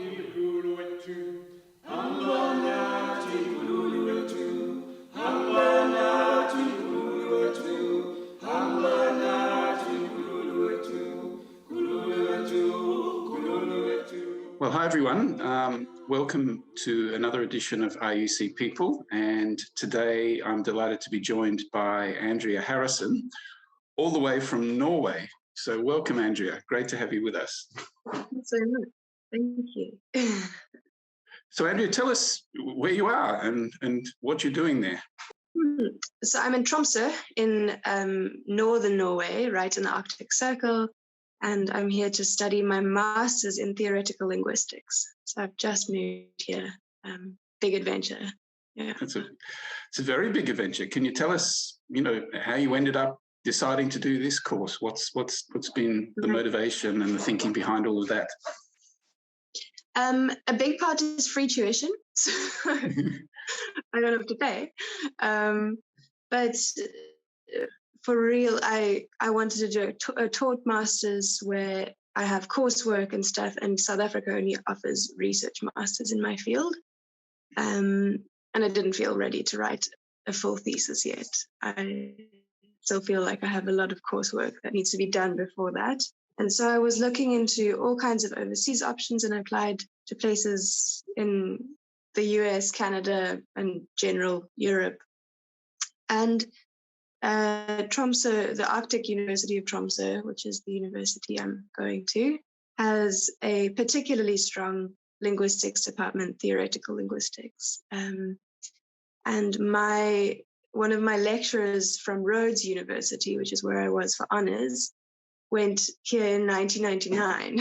Well, hi everyone. Welcome to another edition of RUC People, and today I'm delighted to be joined by Andrea Harrison, all the way from Norway. So welcome, Andrea. Great to have you with us. Thanks so much. Thank you. So Andrea, tell us where you are and what you're doing there. So I'm in Tromso in northern Norway, right in the Arctic Circle. And I'm here to study my master's in theoretical linguistics. So I've just moved here. Big adventure. Yeah. It's a very big adventure. Can you tell us, how you ended up deciding to do this course? What's been the motivation and the thinking behind all of that? A big part is free tuition, so I don't have to pay. But for real, I wanted to do a taught master's where I have coursework and stuff, and South Africa only offers research masters in my field. And I didn't feel ready to write a full thesis yet. I still feel like I have a lot of coursework that needs to be done before that. And so I was looking into all kinds of overseas options and applied to places in the US, Canada, and general Europe. And Tromso, the Arctic University of Tromso, which is the university I'm going to, has a particularly strong linguistics department, theoretical linguistics. And one of my lecturers from Rhodes University, which is where I was for honors, went here in 1999.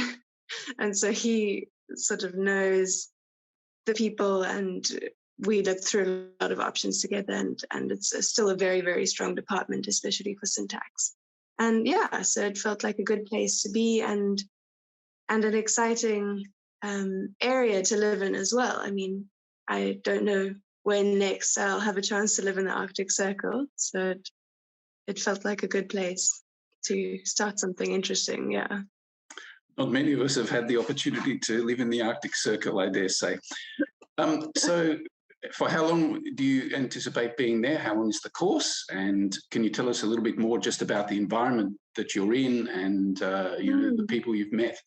And so he sort of knows the people, and we looked through a lot of options together, and it's still a very, very strong department, especially for syntax. And yeah, so it felt like a good place to be and an exciting area to live in as well. I mean, I don't know when next I'll have a chance to live in the Arctic Circle, so it felt like a good place to start something interesting, yeah. Not many of us have had the opportunity to live in the Arctic Circle, I dare say. So for how long do you anticipate being there? How long is the course? And can you tell us a little bit more just about the environment that you're in and the people you've met?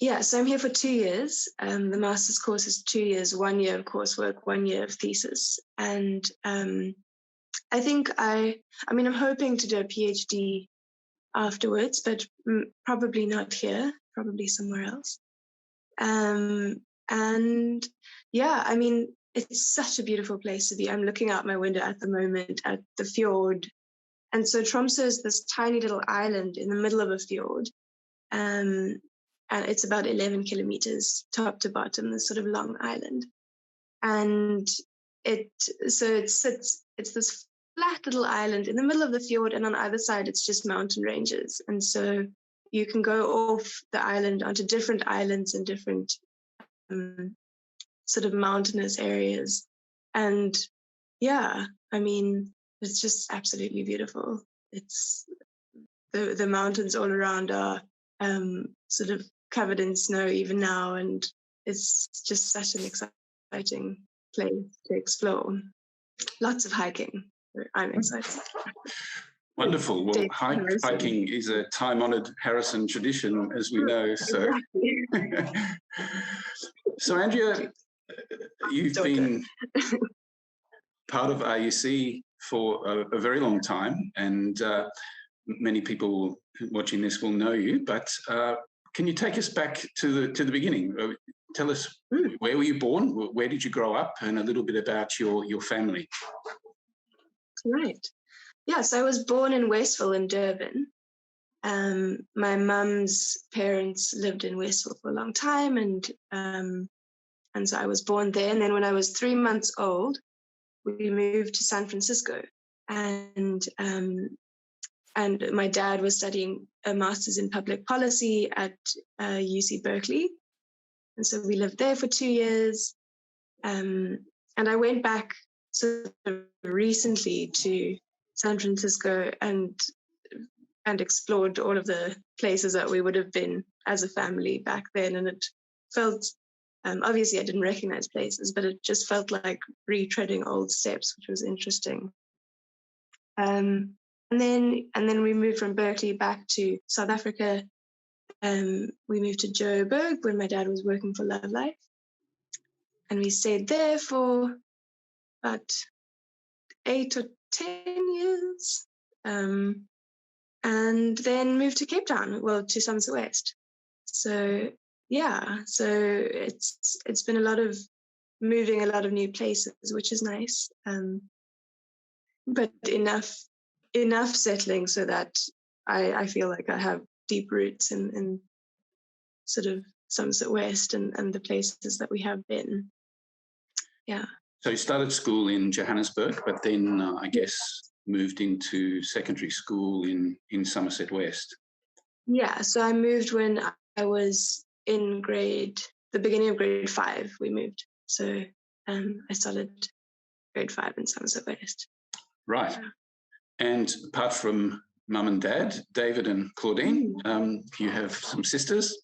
Yeah, so I'm here for 2 years. The master's course is 2 years, 1 year of coursework, 1 year of thesis. And I think I'm hoping to do a PhD afterwards, but probably not here, probably somewhere else. And yeah, I mean, it's such a beautiful place to be. I'm looking out my window at the moment at the fjord. And so Tromso is this tiny little island in the middle of a fjord. And it's about 11 kilometers top to bottom, this sort of long island. And it's this flat little island in the middle of the fjord, and on either side it's just mountain ranges. And so you can go off the island onto different islands and different sort of mountainous areas. And yeah, I mean, it's just absolutely beautiful. It's the mountains all around are sort of covered in snow even now, and it's just such an exciting place to explore. Lots of hiking. I'm excited. Wonderful. Well, hiking is a time-honoured Harrison tradition, as we know. So, so Andrea, you've been part of RUC for a very long time, and many people watching this will know you. But can you take us back to the beginning? Tell us, where were you born? Where did you grow up? And a little bit about your family. Right. Yeah, so I was born in Westville in Durban. My mum's parents lived in Westville for a long time, and so I was born there. And then when I was 3 months old, we moved to San Francisco, and my dad was studying a master's in public policy at UC Berkeley, and so we lived there for 2 years. And I went back sort of recently to San Francisco and explored all of the places that we would have been as a family back then, and felt, obviously I didn't recognize places, but it just felt like retreading old steps, which was interesting. And then we moved from Berkeley back to South Africa. We moved to Joburg when my dad was working for Love Life, and we stayed there for about 8 or 10 years, and then moved to Cape Town, well, to Somerset West. So yeah, so it's been a lot of moving, a lot of new places, which is nice, but enough settling so that I feel like I have deep roots in sort of Somerset West and the places that we have been. Yeah. So you started school in Johannesburg, but then I guess moved into secondary school in Somerset West. Yeah, so I moved when I was in the beginning of grade 5, we moved. So I started grade 5 in Somerset West. Right. Yeah. And apart from mum and dad, David and Claudine, you have some sisters?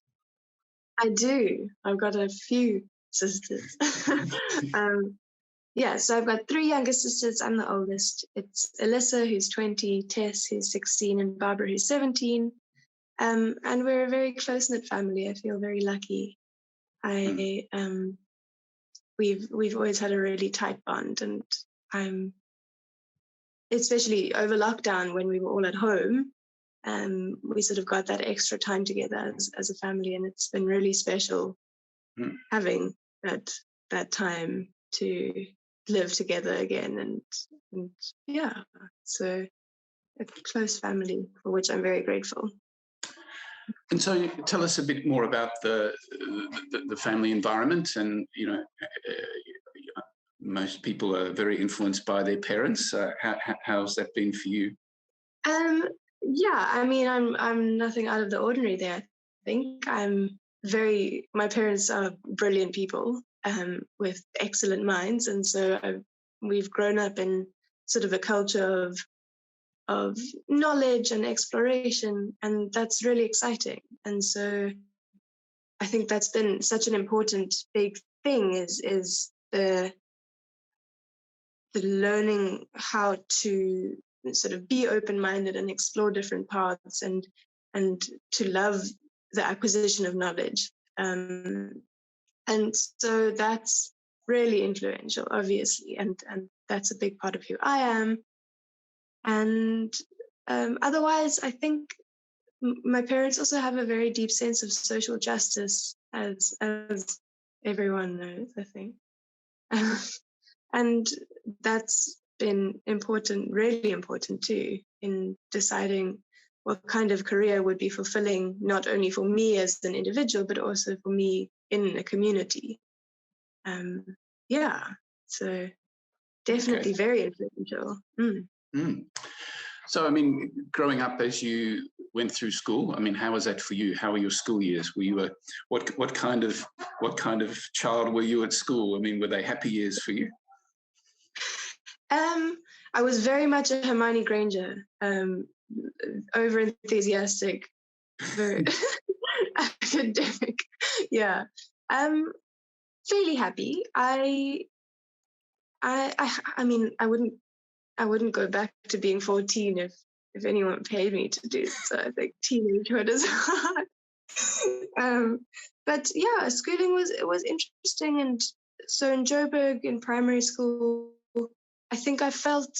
I do. I've got a few sisters. Yeah, so I've got 3 younger sisters. I'm the oldest. It's Alyssa, who's 20, Tess, who's 16, and Barbara, who's 17. And we're a very close-knit family. I feel very lucky. We've always had a really tight bond, and I'm, especially over lockdown when we were all at home, we sort of got that extra time together as a family, and it's been really special having that time to live together again, and yeah, so a close family for which I'm very grateful. And so, tell us a bit more about the family environment. And most people are very influenced by their parents. How's that been for you? Yeah, I mean, I'm nothing out of the ordinary there. I think my parents are brilliant people with excellent minds, and so we've grown up in sort of a culture of knowledge and exploration, and that's really exciting. And so I think that's been such an important big thing is the learning how to sort of be open-minded and explore different paths and to love the acquisition of knowledge. And so that's really influential, obviously, and that's a big part of who I am. And otherwise, I think my parents also have a very deep sense of social justice, as everyone knows, I think. And that's been important, really important too, in deciding what kind of career would be fulfilling, not only for me as an individual, but also for me in a community. Yeah, so definitely very influential. So, I mean, growing up as you went through school, I mean, how was that for you? How were your school years? Were you what kind of child were you at school? I mean, were they happy years for you? I was very much a Hermione Granger, over enthusiastic, very academic. Yeah, fairly happy. I mean, I wouldn't go back to being 14 if anyone paid me to do so. I think teenagehood is hard. But yeah, schooling was interesting, and so in Joburg in primary school, I think I felt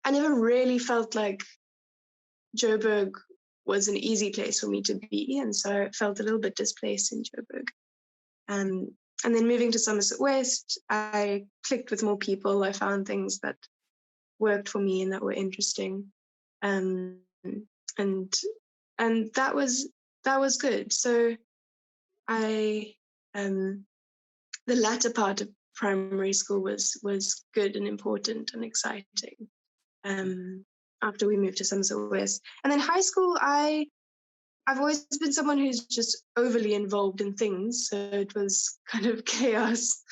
I never really felt like Joburg was an easy place for me to be, and so I felt a little bit displaced in Joburg. And then moving to Somerset West, I clicked with more people. I found things that worked for me and that were interesting, and that was good. So I the latter part of primary school was good and important and exciting. After we moved to Somerset West, and then high school, I've always been someone who's just overly involved in things, so it was kind of chaos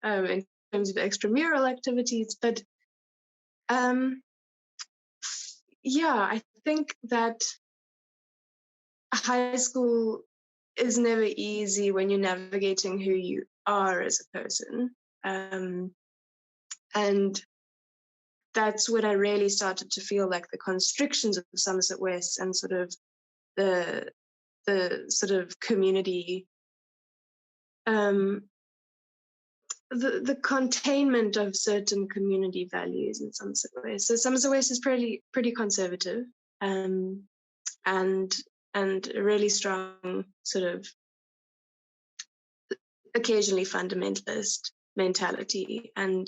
in terms of extramural activities. But yeah, I think that high school is never easy when you're navigating who you are as a person. And that's when I really started to feel like the constrictions of Somerset West and sort of the sort of community, the containment of certain community values in Somerset West. So Somerset West is pretty conservative, and a really strong sort of occasionally fundamentalist mentality, and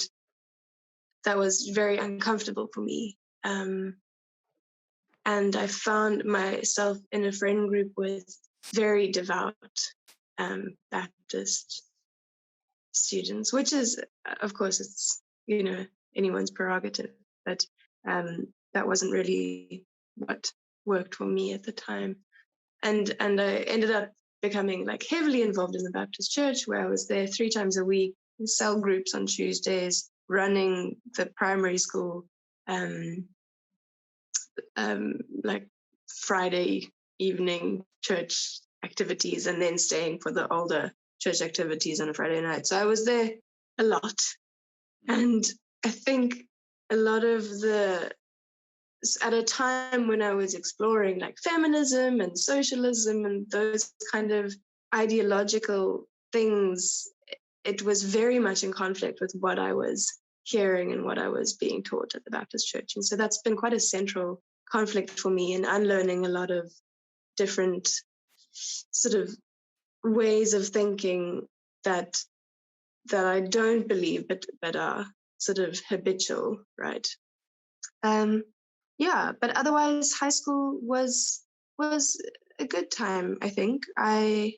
that was very uncomfortable for me. And I found myself in a friend group with very devout Baptist students, which is, of course, it's, you know, anyone's prerogative, but that wasn't really what worked for me at the time. And I ended up becoming like heavily involved in the Baptist church, where I was there 3 times a week in cell groups on Tuesdays, running the primary school, like Friday evening church activities, and then staying for the older church activities on a Friday night. So I was there a lot. And I think a lot of at a time when I was exploring like feminism and socialism and those kind of ideological things, it was very much in conflict with what I was hearing and what I was being taught at the Baptist church. And so that's been quite a central conflict for me in unlearning a lot of different sort of ways of thinking that I don't believe, but are sort of habitual, right? Yeah, but otherwise high school was a good time, I think. I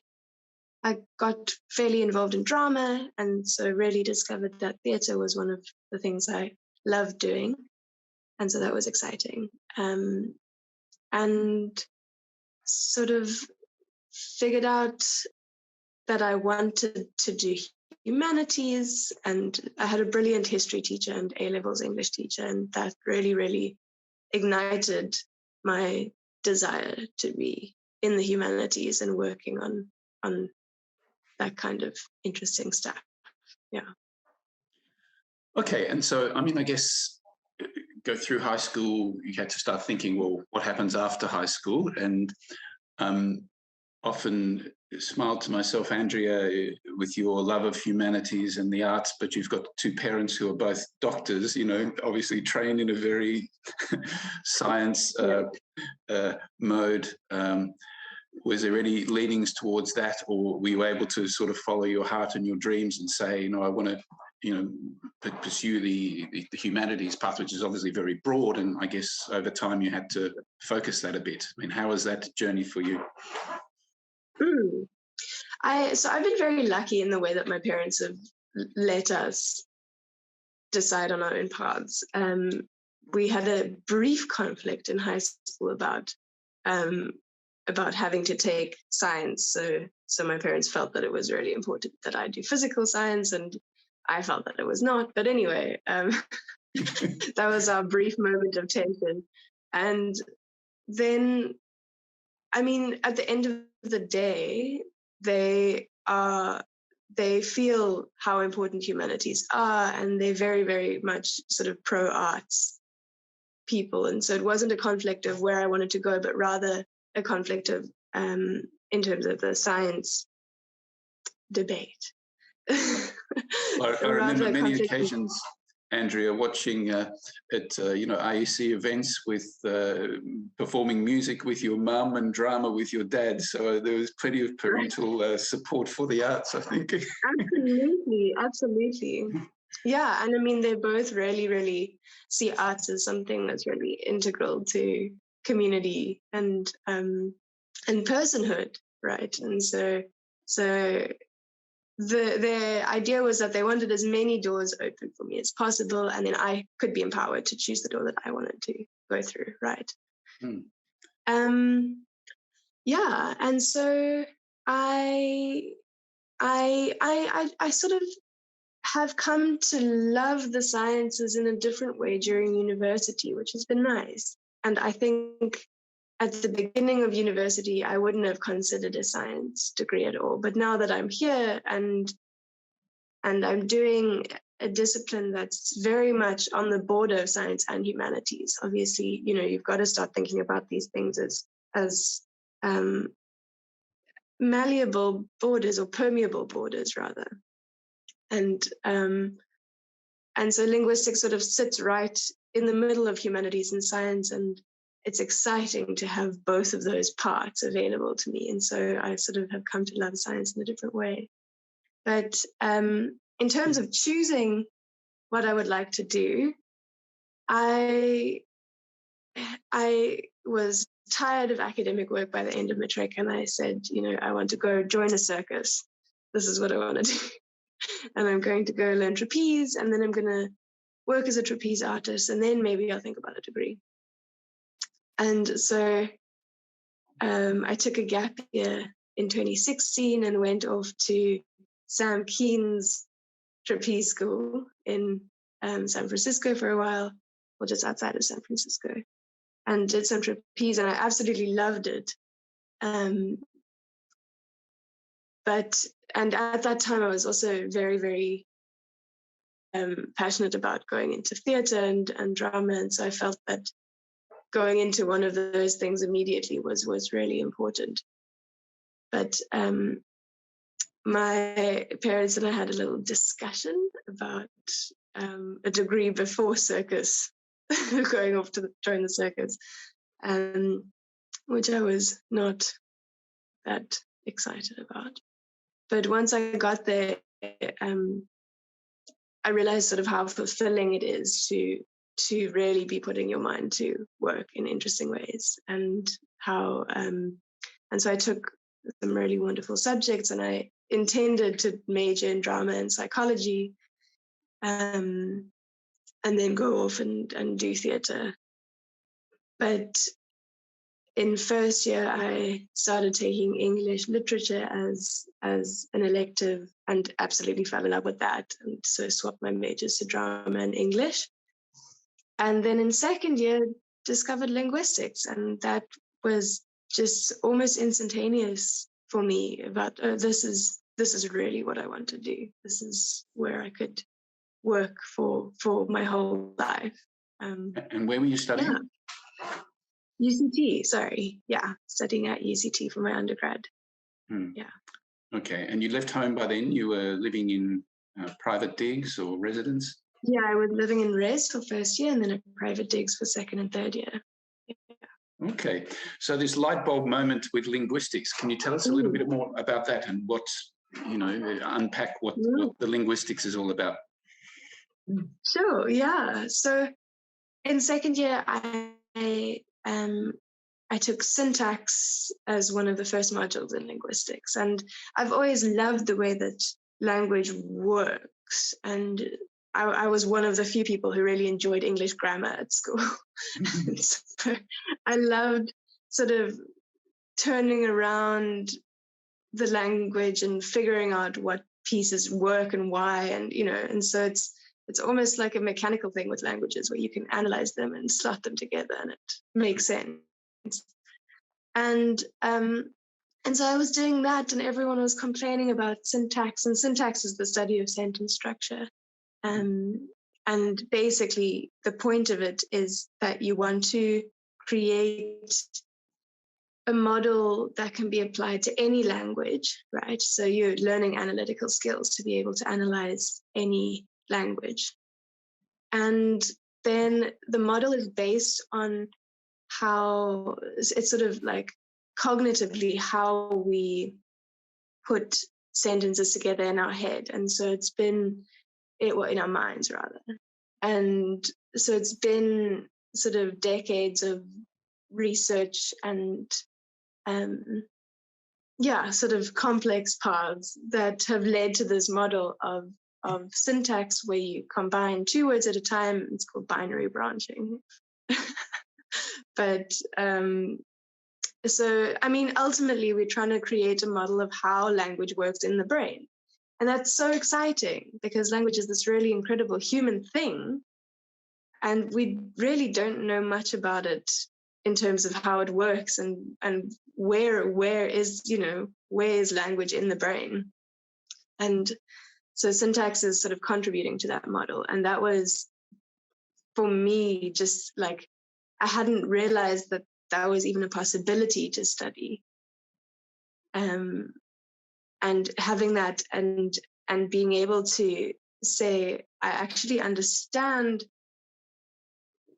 got fairly involved in drama, and so really discovered that theatre was one of the things I loved doing. And so that was exciting. And sort of figured out that I wanted to do humanities, and I had a brilliant history teacher and A-levels English teacher, and that really, really ignited my desire to be in the humanities and working on that kind of interesting stuff. Yeah. Okay, and so, I mean, I guess go through high school, you had to start thinking, well, what happens after high school? And often smiled to myself, Andrea, with your love of humanities and the arts, but you've got 2 parents who are both doctors, you know, obviously trained in a very science mode. Was there any leanings towards that, or were you able to sort of follow your heart and your dreams and say, you know, I want to, you know, pursue the humanities path, which is obviously very broad, and I guess over time you had to focus that a bit. I mean, how was that journey for you? So I've been very lucky in the way that my parents have let us decide on our own paths. We had a brief conflict in high school about having to take science. So my parents felt that it was really important that I do physical science, and I felt that it was not. But anyway, that was our brief moment of tension. And then, I mean, at the end of the day, they feel how important humanities are, and they're very, very much sort of pro-arts people. And so it wasn't a conflict of where I wanted to go, but rather a conflict of in terms of the science debate. I remember many occasions, Andrea, watching at you know, RUC events with performing music with your mum and drama with your dad. So there was plenty of parental support for the arts, I think. Absolutely. Yeah, and I mean, they both really, really see arts as something that's really integral to community and personhood, right? And so the idea was that they wanted as many doors open for me as possible, and then I could be empowered to choose the door that I wanted to go through, right? Yeah, and so I sort of have come to love the sciences in a different way during university, which has been nice. And I think at the beginning of university, I wouldn't have considered a science degree at all. But now that I'm here and I'm doing a discipline that's very much on the border of science and humanities, obviously, you've got to start thinking about these things as malleable borders, or permeable borders rather. And so linguistics sort of sits right in the middle of humanities and science, and it's exciting to have both of those parts available to me. And so I sort of have come to love science in a different way. But in terms of choosing what I would like to do, I was tired of academic work by the end of matric, and I said, I want to go join a circus. This is what I want to do. And I'm going to go learn trapeze, and then I'm going to work as a trapeze artist, and then maybe I'll think about a degree. And so I took a gap year in 2016 and went off to Sam Keen's trapeze school in San Francisco for a while, or just outside of San Francisco, and did some trapeze, and I absolutely loved it. And at that time, I was also very, very passionate about going into theatre and drama, and so I felt that going into one of those things immediately was really important. But my parents and I had a little discussion about a degree before circus, going off to join the circus, which I was not that excited about. But once I got there, I realized sort of how fulfilling it is to really be putting your mind to work in interesting ways, and how and so I took some really wonderful subjects, and I intended to major in drama and psychology, and then go off and do theatre. But in first year, I started taking English literature as an elective, and absolutely fell in love with that, and so swapped my majors to drama and English. And then in second year, discovered linguistics, and that was just almost instantaneous for me about, this is really what I want to do. This is where I could work for my whole life. And where were you studying? Yeah. UCT, sorry. Yeah, studying at UCT for my undergrad. Yeah. Okay, and you left home by then? You were living in private digs or residence? Yeah, I was living in res for first year, and then a private digs for second and third year. Yeah. Okay, so this light bulb moment with linguistics, can you tell us a little bit more about that, and what, unpack what the linguistics is all about? Sure, yeah. So in second year, I took syntax as one of the first modules in linguistics, and I've always loved the way that language works, and I was one of the few people who really enjoyed English grammar at school. So I loved sort of turning around the language and figuring out what pieces work and why, and so it's almost like a mechanical thing with languages, where you can analyze them and slot them together and it makes sense. And so I was doing that, and everyone was complaining about syntax, and syntax is the study of sentence structure. And basically the point of it is that you want to create a model that can be applied to any language, right? So you're learning analytical skills to be able to analyze any language. And then the model is based on how it's sort of like cognitively how we put sentences together in our head. And so it's been, in our minds rather. And so it's been sort of decades of research and sort of complex paths that have led to this model of syntax where you combine two words at a time. It's called binary branching. But so, I mean, ultimately, we're trying to create a model of how language works in the brain. And that's so exciting, because language is this really incredible human thing, and we really don't know much about it in terms of how it works, and where is language in the brain. And so syntax is sort of contributing to that model. And that was, for me, just like, I hadn't realized that that was even a possibility to study. And having that, and being able to say, I actually understand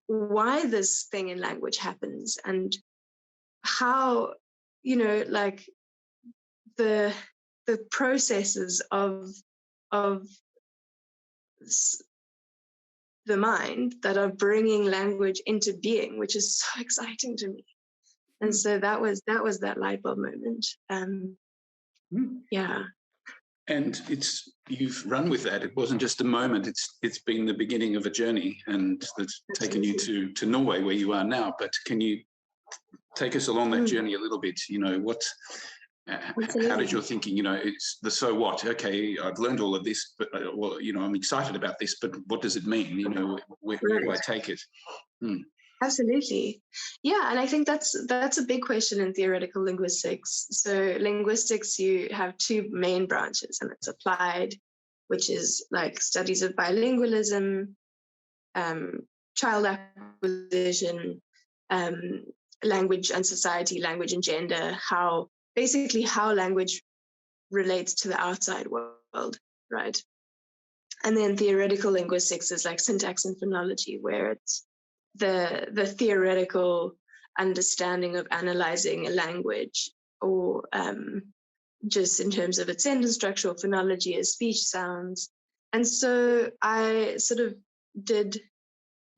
why this thing in language happens, and how, like the processes of the mind that are bringing language into being, which is so exciting to me. And so that was that light bulb moment. Yeah. And you've run with that. It wasn't just a moment. It's been the beginning of a journey, and that's taken you to Norway, where you are now. But can you take us along that journey a little bit? How did your thinking? It's the so what? Okay, I've learned all of this, but I'm excited about this. But what does it mean? Where do I take it? Absolutely. Yeah, and I think that's a big question in theoretical linguistics. So linguistics, you have two main branches, and it's applied, which is like studies of bilingualism, child acquisition, language and society, language and gender, how language relates to the outside world, right? And then theoretical linguistics is like syntax and phonology, where it's the theoretical understanding of analyzing a language, or just in terms of its sentence structure, or phonology as speech sounds. And so I sort of did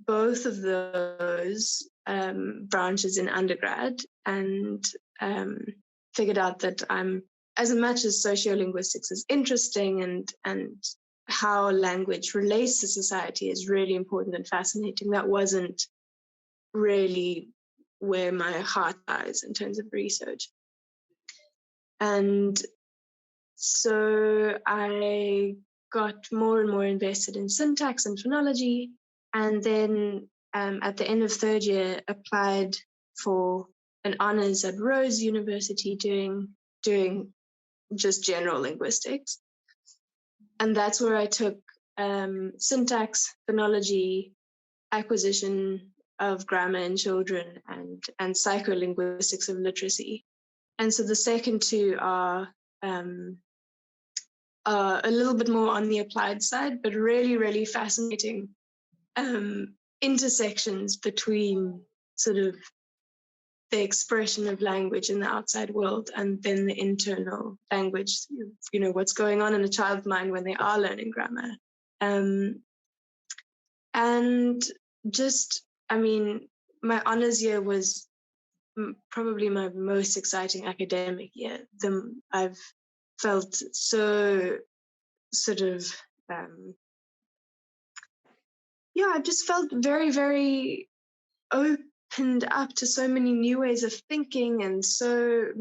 both of those branches in undergrad, and figured out that I'm, as much as sociolinguistics is interesting, and how language relates to society is really important and fascinating, that wasn't really where my heart lies in terms of research. And so I got more and more invested in syntax and phonology, and then at the end of third year applied for an honors at University doing just general linguistics. And that's where I took syntax, phonology, acquisition of grammar in children, and psycholinguistics of literacy. And so the second two are a little bit more on the applied side, but really, really fascinating intersections between sort of the expression of language in the outside world, and then the internal language, what's going on in a child's mind when they are learning grammar. And just, my honors year was probably my most exciting academic year. I've felt so sort of, I've just felt very, very opened up to so many new ways of thinking, and so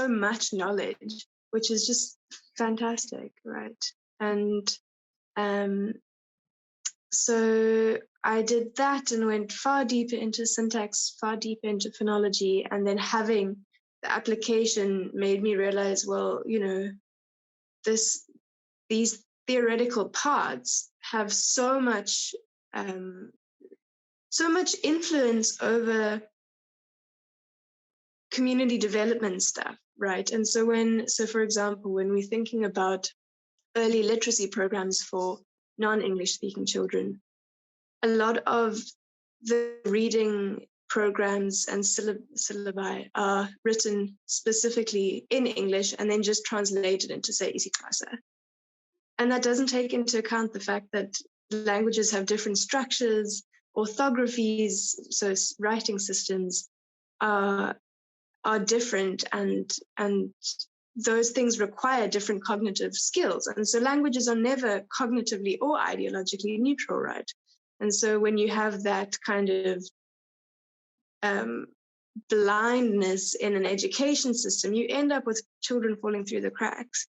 much knowledge, which is just fantastic, right? And so I did that and went far deeper into syntax, far deeper into phonology, and then having the application made me realize, well, these theoretical parts have so much influence over community development stuff, right? And so for example, when we're thinking about early literacy programs for non-English speaking children, a lot of the reading programs and syllabi are written specifically in English and then just translated into, say, isiXhosa. And that doesn't take into account the fact that languages have different structures, orthographies, so writing systems are different, and those things require different cognitive skills. And so languages are never cognitively or ideologically neutral, right? And so when you have that kind of blindness in an education system, you end up with children falling through the cracks.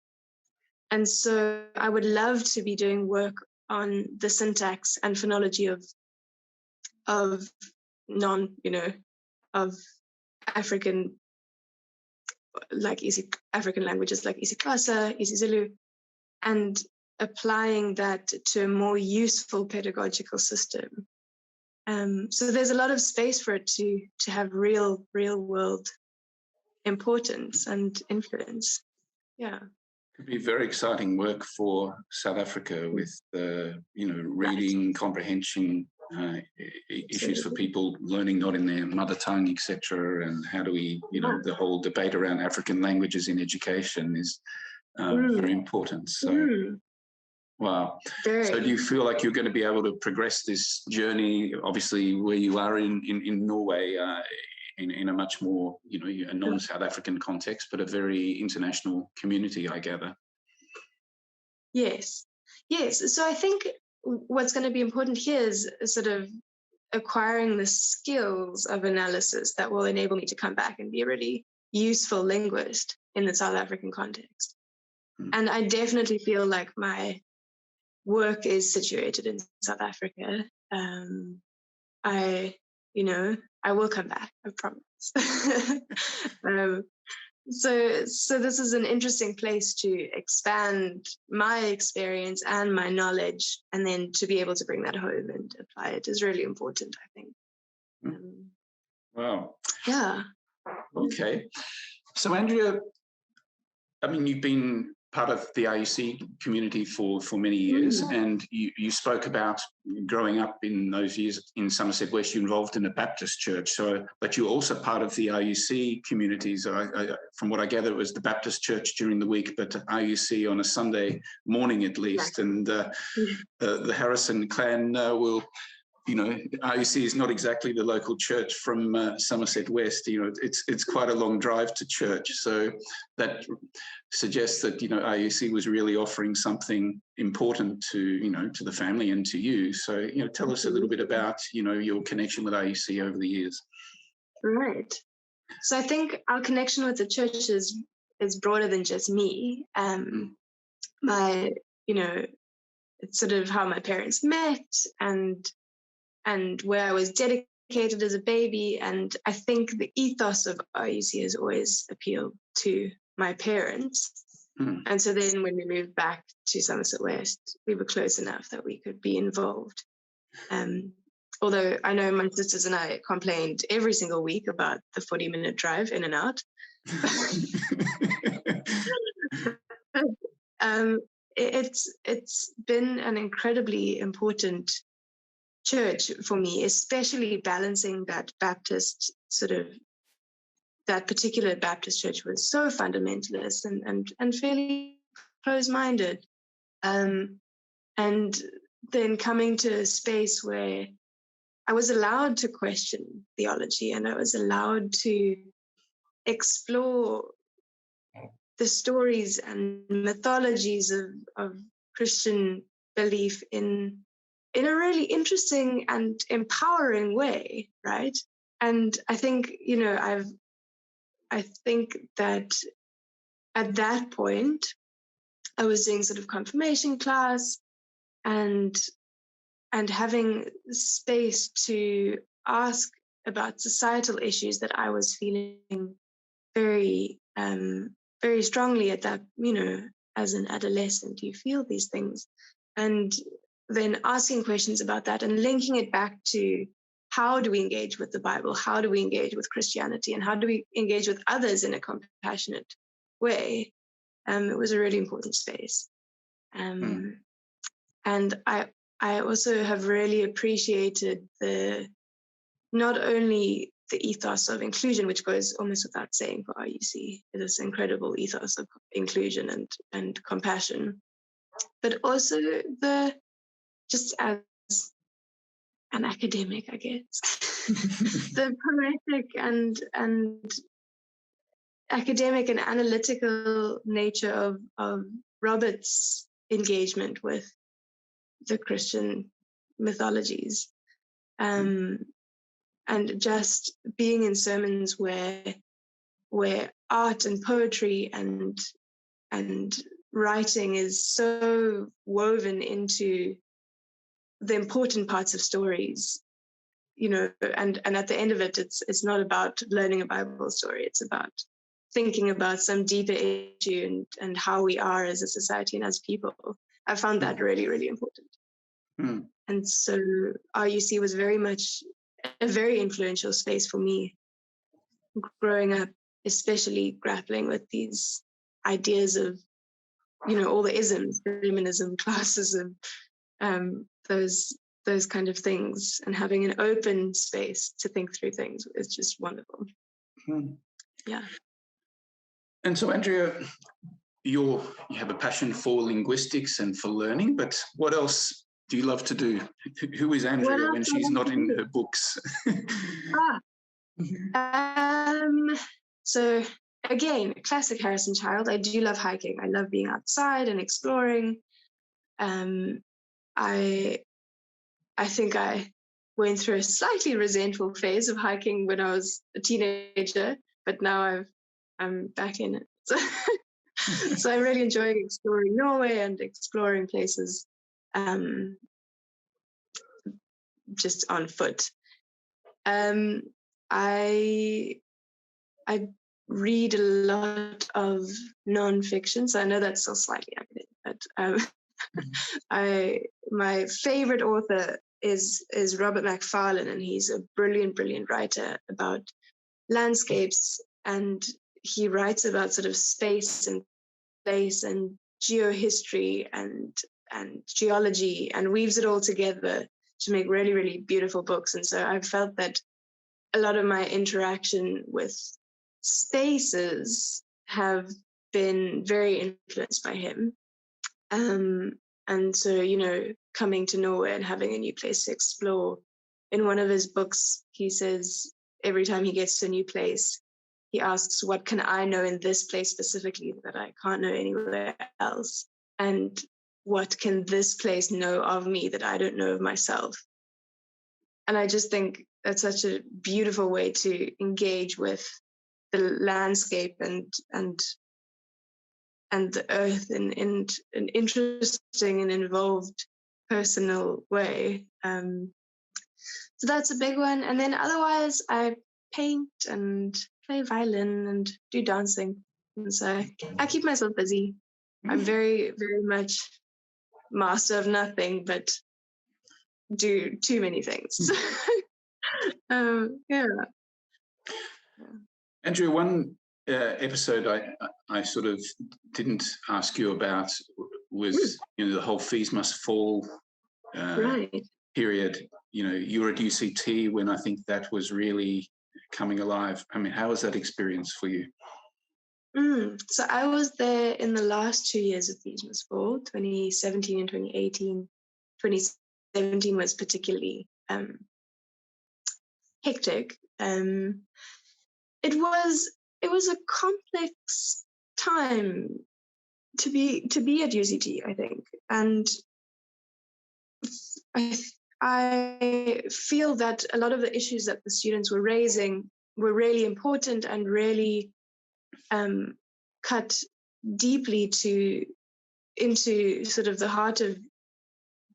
And so I would love to be doing work on the syntax and phonology of non, African, African languages like isiXhosa, isiZulu, and applying that to a more useful pedagogical system. So there's a lot of space for it to have real world importance and influence. Yeah. Could be very exciting work for South Africa with reading, right, comprehension issues for people learning not in their mother tongue, etc. And how do we, the whole debate around African languages in education is very important. So, wow. So do you feel like you're going to be able to progress this journey, obviously where you are in Norway, in a much more, a non-South African context, but a very international community, I gather? Yes. So I think what's going to be important here is sort of acquiring the skills of analysis that will enable me to come back and be a really useful linguist in the South African context. And I definitely feel like my work is situated in South Africa. I will come back, I promise. So this is an interesting place to expand my experience and my knowledge, and then to be able to bring that home and apply it is really important, I think. Wow. Yeah. Okay. So Andrea, I mean, you've been part of the RUC community for many years, and you spoke about growing up in those years in Somerset West. You're involved in a Baptist church, but you're also part of the RUC communities. From what I gather, it was the Baptist church during the week, but RUC on a Sunday morning at least. Yeah. And the Harrison clan will. RUC is not exactly the local church from Somerset West. It's quite a long drive to church. So that suggests that, RUC was really offering something important to the family and to you. So, tell us a little bit about, your connection with RUC over the years. Right. So I think our connection with the church is broader than just me. It's sort of how my parents met and where I was dedicated as a baby. And I think the ethos of RUC has always appealed to my parents. And so then when we moved back to Somerset West, we were close enough that we could be involved. Although I know my sisters and I complained every single week about the 40-minute drive in and out. It's been an incredibly important church for me, especially balancing that that particular Baptist church was so fundamentalist and fairly close-minded. And then coming to a space where I was allowed to question theology and I was allowed to explore the stories and mythologies of Christian belief in a really interesting and empowering way, right? And I think, I think that at that point, I was doing sort of confirmation class and having space to ask about societal issues that I was feeling very, very strongly at that, as an adolescent, you feel these things. And then asking questions about that and linking it back to how do we engage with the Bible? How do we engage with Christianity? And how do we engage with others in a compassionate way? It was a really important space. And I also have really appreciated not only the ethos of inclusion, which goes almost without saying for RUC, this incredible ethos of inclusion and compassion, but also just as an academic, I guess, the poetic and academic and analytical nature of Robert's engagement with the Christian mythologies, and just being in sermons where art and poetry and writing is so woven into the important parts of stories, and at the end of it, it's not about learning a Bible story. It's about thinking about some deeper issue and how we are as a society and as people. I found that really, really important. Mm. And so RUC was very much a very influential space for me growing up, especially grappling with these ideas of, all the isms, feminism, classism, those kind of things, and having an open space to think through things is just wonderful. Mm. Yeah. And so, Andrea, you have a passion for linguistics and for learning, but what else do you love to do? Who is Andrea when she's not in her books? So again, classic Harrison child. I do love hiking. I love being outside and exploring. I think I went through a slightly resentful phase of hiking when I was a teenager, but now I'm back in it. So I'm really enjoying exploring Norway and exploring places just on foot. I read a lot of nonfiction, so I know that's still slightly academic, but my favorite author is Robert Macfarlane, and he's a brilliant writer about landscapes, and he writes about sort of space and place and geohistory and geology, and weaves it all together to make really, really beautiful books. And so I've felt that a lot of my interaction with spaces have been very influenced by him. And so, coming to Norway and having a new place to explore. In one of his books, he says every time he gets to a new place, he asks, what can I know in this place specifically that I can't know anywhere else? And what can this place know of me that I don't know of myself? And I just think that's such a beautiful way to engage with the landscape and the earth in an interesting and involved personal way. So that's a big one. And then otherwise, I paint and play violin and do dancing. And so I keep myself busy. I'm very, very much master of nothing, but do too many things. Yeah. Andrea, one episode I sort of didn't ask you about was the whole fees must fall period. You were at UCT when I think that was really coming alive. I mean, how was that experience for you? So I was there in the last 2 years of Fees Must Fall, 2017 and 2018. 2017 was particularly hectic. It was a complex time to be at UCT, I think, and I feel that a lot of the issues that the students were raising were really important and really cut deeply into sort of the heart of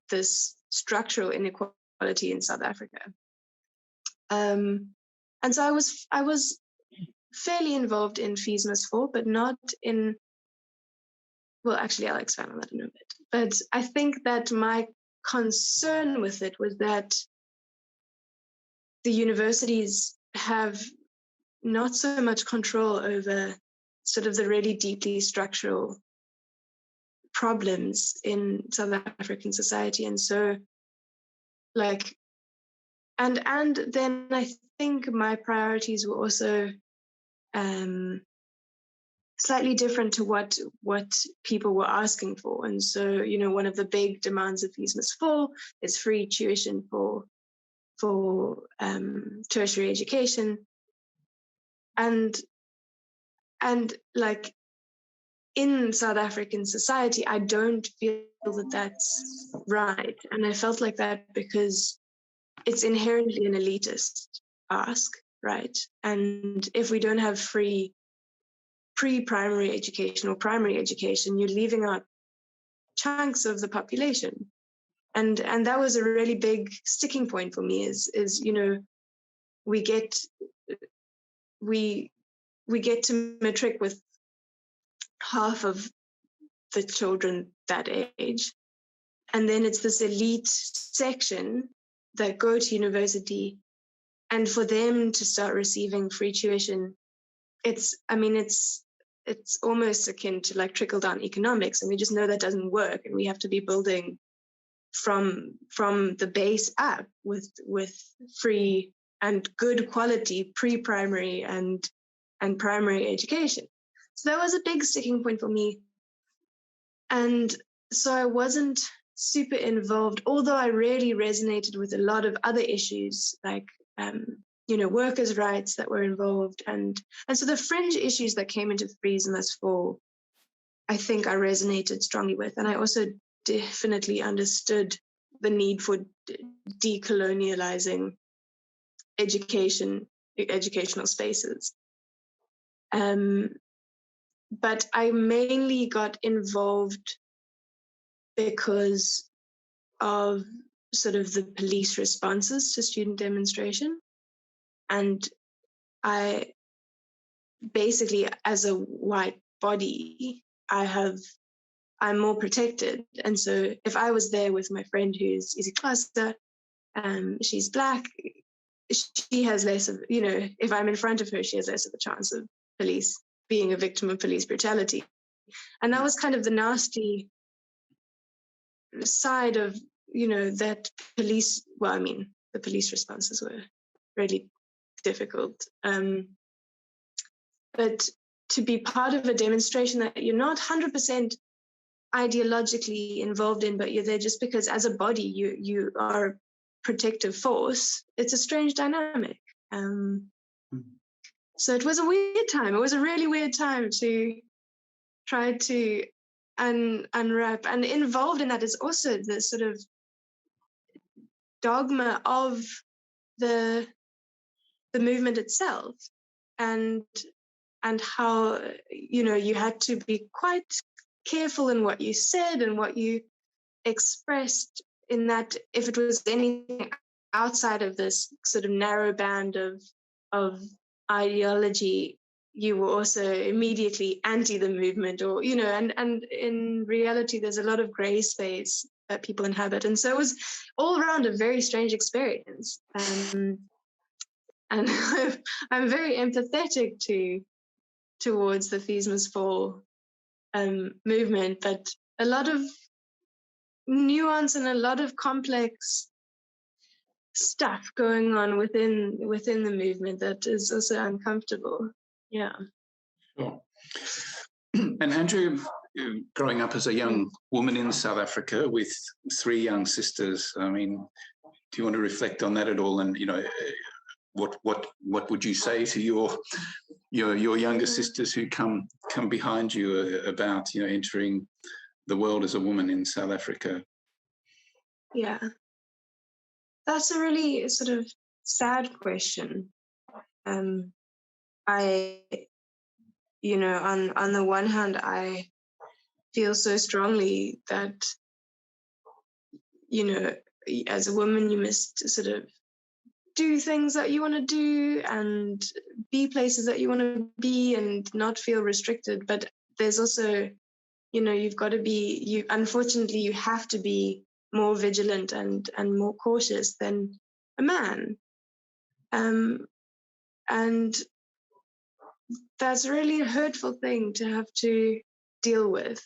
this structural inequality in South Africa. And so I was fairly involved in Fees Must Fall, but not in, well, actually, I'll expand on that in a bit. But I think that my concern with it was that the universities have not so much control over sort of the really deeply structural problems in South African society. And so, and then I think my priorities were also slightly different to what people were asking for. And so, one of the big demands of Fees Must Fall is free tuition for tertiary education. And like in South African society, I don't feel that that's right. And I felt like that because it's inherently an elitist ask, right? And if we don't have free pre-primary education or primary education, you're leaving out chunks of the population. And that was a really big sticking point for me, is we get to matric with half of the children that age, and then it's this elite section that go to university, and for them to start receiving free tuition, it's almost akin to like trickle down economics, and we just know that doesn't work, and we have to be building from the base up with free and good quality pre-primary and primary education. So that was a big sticking point for me. And so I wasn't super involved, although I really resonated with a lot of other issues, like workers' rights that were involved, and so the fringe issues that came into Freeze in this fall, I think I resonated strongly with, and I also definitely understood the need for decolonializing educational spaces. But I mainly got involved because of sort of the police responses to student demonstration. And I basically, as a white body, I'm more protected. And so if I was there with my friend who's isiXhosa, she's Black, she has less of, if I'm in front of her, she has less of a chance of being a victim of police brutality. And that was kind of the nasty side of, that police, the police responses were really difficult. But to be part of a demonstration that you're not 100% ideologically involved in, but you're there just because as a body you are a protective force, it's a strange dynamic. So it was a weird time. It was a really weird time to try to unwrap, and involved in that is also the sort of dogma of the movement itself, and how you had to be quite careful in what you said and what you expressed, in that if it was anything outside of this sort of narrow band of ideology, you were also immediately anti the movement, or and in reality there's a lot of gray space that people inhabit. And so it was all around a very strange experience, and I'm very empathetic towards the Fees Must Fall movement, but a lot of nuance and a lot of complex stuff going on within the movement that is also uncomfortable. Yeah. Sure. And Andrea, growing up as a young woman in South Africa with 3 young sisters, I mean, do you want to reflect on that at all? And what would you say to your younger sisters who come behind you about entering the world as a woman in South Africa? Yeah, that's a really sort of sad question. I, on the one hand, I feel so strongly that, as a woman, you must sort of do things that you want to do and be places that you want to be and not feel restricted. But there's also, you've got to be, unfortunately, you have to be more vigilant and more cautious than a man. And that's really a hurtful thing to have to deal with.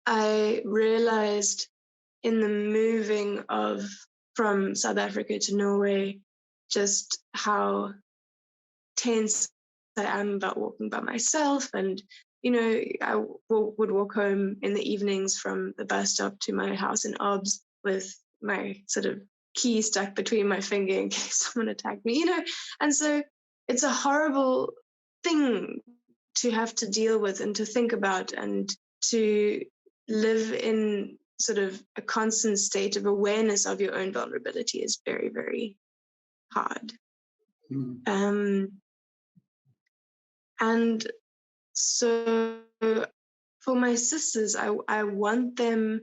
I realized in the moving from South Africa to Norway just how tense I am about walking by myself. And I would walk home in the evenings from the bus stop to my house in Obs with my sort of key stuck between my finger in case someone attacked me, and so it's a horrible thing to have to deal with and to think about, and to live in sort of a constant state of awareness of your own vulnerability is very, very hard. And so for my sisters, I want them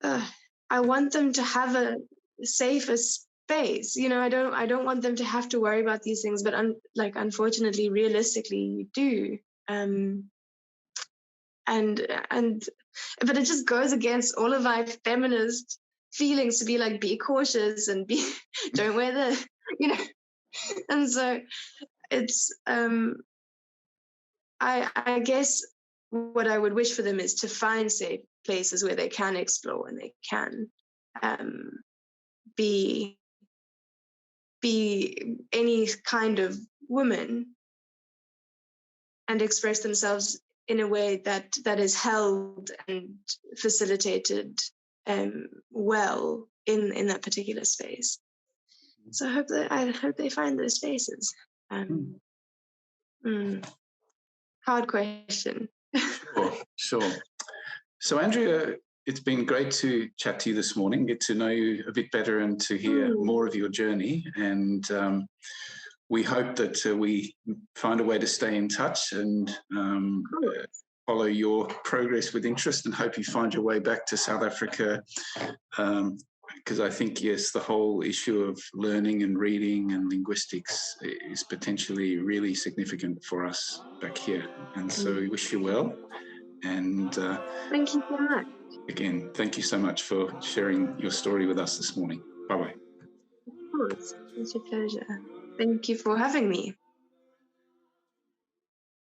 I want them to have a safer space. I don't want them to have to worry about these things, but unfortunately, realistically, you do. And but it just goes against all of our feminist feelings to be like, be cautious and don't wear the and so it's I guess what I would wish for them is to find safe places where they can explore and they can be any kind of woman and express themselves in a way that is held and facilitated well in that particular space. So I hope they find those spaces. Hard question. Sure. So Andrea, it's been great to chat to you this morning, get to know you a bit better and to hear more of your journey. And we hope that we find a way to stay in touch and follow your progress with interest, and hope you find your way back to South Africa. Because I think, yes, the whole issue of learning and reading and linguistics is potentially really significant for us back here. And so we wish you well. And thank you so much. Again, thank you so much for sharing your story with us this morning. Bye-bye. Of course, it's a pleasure. Thank you for having me.